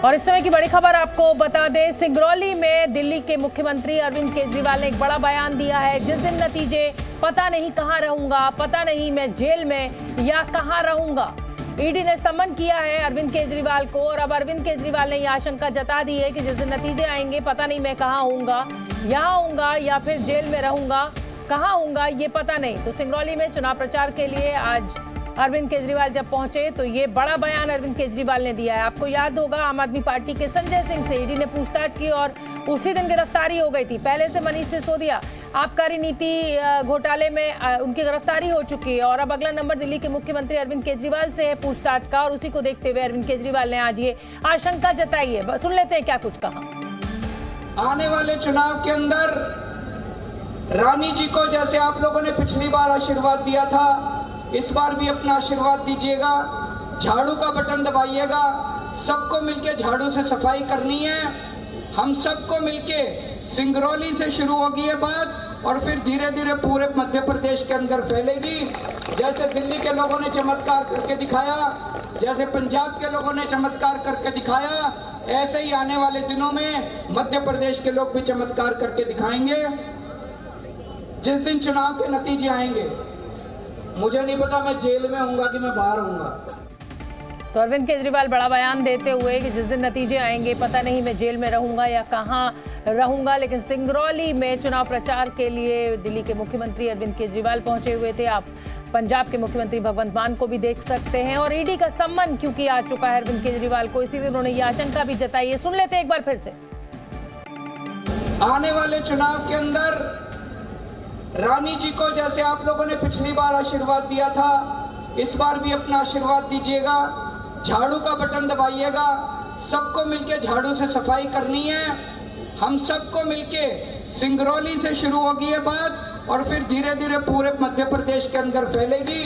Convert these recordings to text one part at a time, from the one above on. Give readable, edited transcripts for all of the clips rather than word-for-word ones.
और इस समय की बड़ी खबर आपको बता दें, सिंगरौली में दिल्ली के मुख्यमंत्री अरविंद केजरीवाल ने एक बड़ा बयान दिया है। जिस दिन नतीजे पता नहीं कहां रहूंगा, पता नहीं मैं जेल में या कहां रहूंगा। ईडी ने समन किया है अरविंद केजरीवाल को और अब अरविंद केजरीवाल ने यह आशंका जता दी है कि जिस दिन नतीजे आएंगे पता नहीं मैं कहां होऊंगा, यहां होऊंगा या फिर जेल में रहूंगा, कहां होऊंगा ये पता नहीं। तो सिंगरौली में चुनाव प्रचार के लिए आज अरविंद केजरीवाल जब पहुंचे तो ये बड़ा बयान अरविंद केजरीवाल ने दिया है। आपको याद होगा, आम आदमी पार्टी के संजय सिंह से ईडी ने पूछताछ की और उसी दिन गिरफ्तारी हो गई थी। पहले से मनीष सिसोदिया आबकारी नीति घोटाले में उनकी गिरफ्तारी हो चुकी है और अब अगला नंबर दिल्ली के मुख्यमंत्री अरविंद केजरीवाल से है पूछताछ का। और उसी को देखते हुए अरविंद केजरीवाल ने आज ये आशंका जताई है। सुन लेते हैं क्या कुछ कहा। आने वाले चुनाव के अंदर रानी जी को जैसे आप लोगों ने पिछली बार आशीर्वाद दिया था, इस बार भी अपना आशीर्वाद दीजिएगा, झाड़ू का बटन दबाइएगा। सबको मिलके झाड़ू से सफाई करनी है। हम सबको मिलके सिंगरौली से शुरू होगी ये बात और फिर धीरे धीरे पूरे मध्य प्रदेश के अंदर फैलेगी। जैसे दिल्ली के लोगों ने चमत्कार करके दिखाया, जैसे पंजाब के लोगों ने चमत्कार करके दिखाया, ऐसे ही आने वाले दिनों में मध्य प्रदेश के लोग भी चमत्कार करके दिखाएंगे। जिस दिन चुनाव के नतीजे आएंगे, मुझे नहीं पता मैं जेल में होऊंगा कि मैं बाहर होऊंगा। तो अरविंद केजरीवाल बड़ा बयान देते हुए कि जिस दिन नतीजे आएंगे पता नहीं मैं जेल में रहूंगा या कहां रहूंगा। लेकिन सिंगरौली में चुनाव प्रचार के लिए दिल्ली के मुख्यमंत्री अरविंद केजरीवाल पहुंचे हुए थे। आप पंजाब के मुख्यमंत्री भगवंत मान को भी देख सकते हैं और ईडी का सम्मन क्योंकि आ चुका है अरविंद केजरीवाल को, इसीलिए उन्होंने ये आशंका भी जताई है। सुन लेते हैं एक बार फिर से। आने वाले चुनाव के अंदर रानी जी को जैसे आप लोगों ने पिछली बार आशीर्वाद दिया था, इस बार भी अपना आशीर्वाद दीजिएगा, झाड़ू का बटन दबाइएगा। सबको मिलके झाड़ू से सफाई करनी है। हम सबको मिलके सिंगरौली से शुरू होगी ये बात और फिर धीरे धीरे पूरे मध्य प्रदेश के अंदर फैलेगी।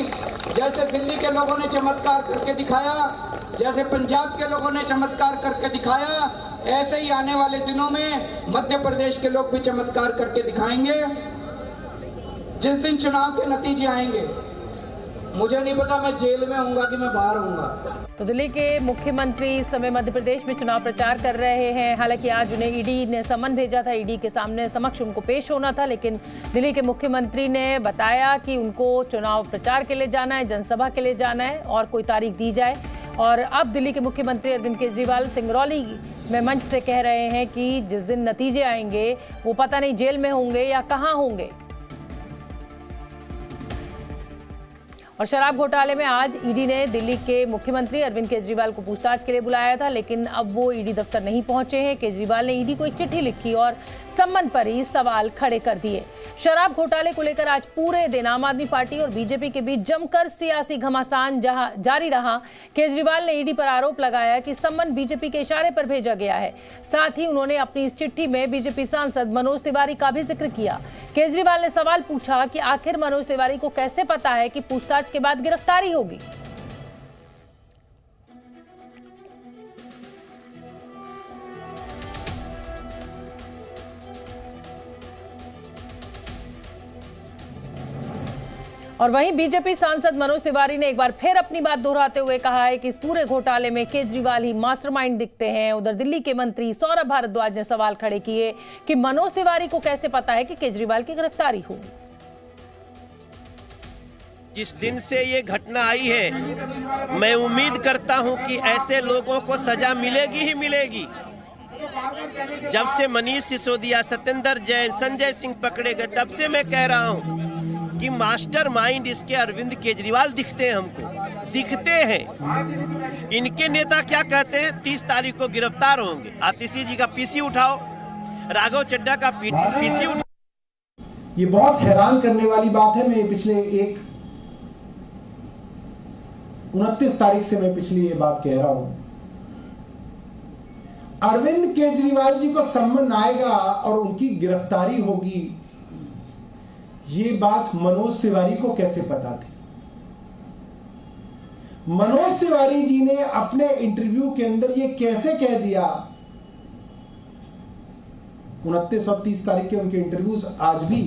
जैसे दिल्ली के लोगों ने चमत्कार करके दिखाया, जैसे पंजाब के लोगों ने चमत्कार करके दिखाया, ऐसे ही आने वाले दिनों में मध्य प्रदेश के लोग भी चमत्कार करके दिखाएंगे। जिस दिन चुनाव के नतीजे आएंगे, मुझे नहीं पता मैं जेल में होऊंगा कि मैं बाहर होऊंगा। तो दिल्ली के मुख्यमंत्री इस समय मध्य प्रदेश में चुनाव प्रचार कर रहे हैं। हालांकि आज उन्हें ईडी ने समन भेजा था, ईडी के सामने समक्ष उनको पेश होना था, लेकिन दिल्ली के मुख्यमंत्री ने बताया कि उनको चुनाव प्रचार के लिए जाना है, जनसभा के लिए जाना है और कोई तारीख दी जाए। और अब दिल्ली के मुख्यमंत्री अरविंद केजरीवाल सिंगरौली में मंच से कह रहे हैं कि जिस दिन नतीजे आएंगे वो पता नहीं जेल में होंगे या कहाँ होंगे। और शराब घोटाले में आज ईडी ने दिल्ली के मुख्यमंत्री अरविंद केजरीवाल को पूछताछ के लिए बुलाया था, लेकिन अब वो ईडी दफ्तर नहीं पहुंचे हैं। केजरीवाल ने ईडी को एक चिट्ठी लिखी और सम्मन पर ही सवाल खड़े कर दिए। शराब घोटाले को लेकर आज पूरे दिन आम आदमी पार्टी और बीजेपी के बीच जमकर सियासी घमासान जारी रहा। केजरीवाल ने ईडी पर आरोप लगाया कि सम्मन बीजेपी के इशारे पर भेजा गया है। साथ ही उन्होंने अपनी इस चिट्ठी में बीजेपी सांसद मनोज तिवारी का भी जिक्र किया। केजरीवाल ने सवाल पूछा कि आखिर मनोज तिवारी को कैसे पता है कि पूछताछ के बाद गिरफ्तारी होगी। और वहीं बीजेपी सांसद मनोज तिवारी ने एक बार फिर अपनी बात दोहराते हुए कहा है कि इस पूरे घोटाले में केजरीवाल ही मास्टरमाइंड दिखते हैं। उधर दिल्ली के मंत्री सौरभ भारद्वाज ने सवाल खड़े किए कि मनोज तिवारी को कैसे पता है कि केजरीवाल की गिरफ्तारी होगी। जिस दिन से ये घटना आई है, मैं उम्मीद करता हूं कि ऐसे लोगों को सजा मिलेगी ही मिलेगी। जब से मनीष सिसोदिया, सत्येंद्र जैन, संजय सिंह पकड़े गए, तब से मैं कह रहा हूं कि मास्टरमाइंड इसके अरविंद केजरीवाल दिखते हैं, हमको दिखते हैं। इनके नेता क्या कहते हैं, 30 तारीख को गिरफ्तार होंगे। आतिशी जी का पीसी उठाओ, राघव चड्ढा का पीसी उठाओ। ये बहुत हैरान करने वाली बात है। मैं पिछले 29 तारीख से मैं पिछली ये बात कह रहा हूं। अरविंद केजरीवाल जी को सम्मन आएगा और उनकी गिरफ्तारी होगी, ये बात मनोज तिवारी को कैसे पता थी? मनोज तिवारी जी ने अपने इंटरव्यू के अंदर ये कैसे कह दिया? 29 और 30 तारीख के उनके इंटरव्यूज आज भी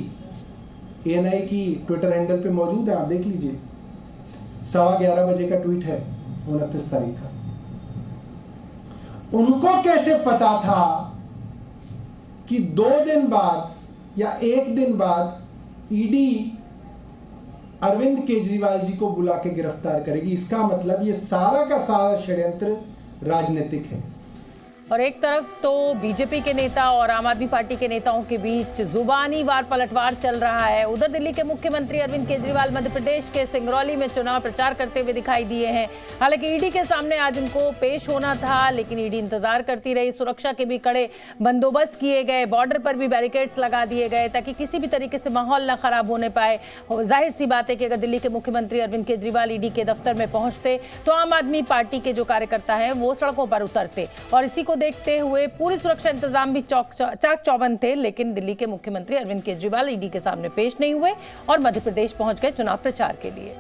एएनआई की ट्विटर हैंडल पे मौजूद है, आप देख लीजिए। 11:15 बजे का ट्वीट है 29 तारीख का। उनको कैसे पता था कि 2 दिन बाद या 1 दिन बाद ईडी अरविंद केजरीवाल जी को बुला के गिरफ्तार करेगी? इसका मतलब ये सारा का सारा षड्यंत्र राजनीतिक है। और एक तरफ तो बीजेपी के नेता और आम आदमी पार्टी के नेताओं के बीच जुबानी वार पलटवार चल रहा है। उधर दिल्ली के मुख्यमंत्री अरविंद केजरीवाल मध्य प्रदेश के सिंगरौली में चुनाव प्रचार करते हुए दिखाई दिए हैं। हालांकि ईडी के सामने आज उनको पेश होना था, लेकिन ईडी इंतजार करती रही। सुरक्षा के भी कड़े बंदोबस्त किए गए, बॉर्डर पर भी बैरिकेड्स लगा दिए गए ताकि किसी भी तरीके से माहौल न खराब होने पाए। जाहिर सी बात है कि अगर दिल्ली के मुख्यमंत्री अरविंद केजरीवाल ईडी के दफ्तर में पहुंचते तो आम आदमी पार्टी के जो कार्यकर्ता हैं वो सड़कों पर उतरते, और इसी को देखते हुए पूरी सुरक्षा इंतजाम भी चाक चौबंद थे। लेकिन दिल्ली के मुख्यमंत्री अरविंद केजरीवाल ईडी के सामने पेश नहीं हुए और मध्य प्रदेश पहुंच गए चुनाव प्रचार के लिए।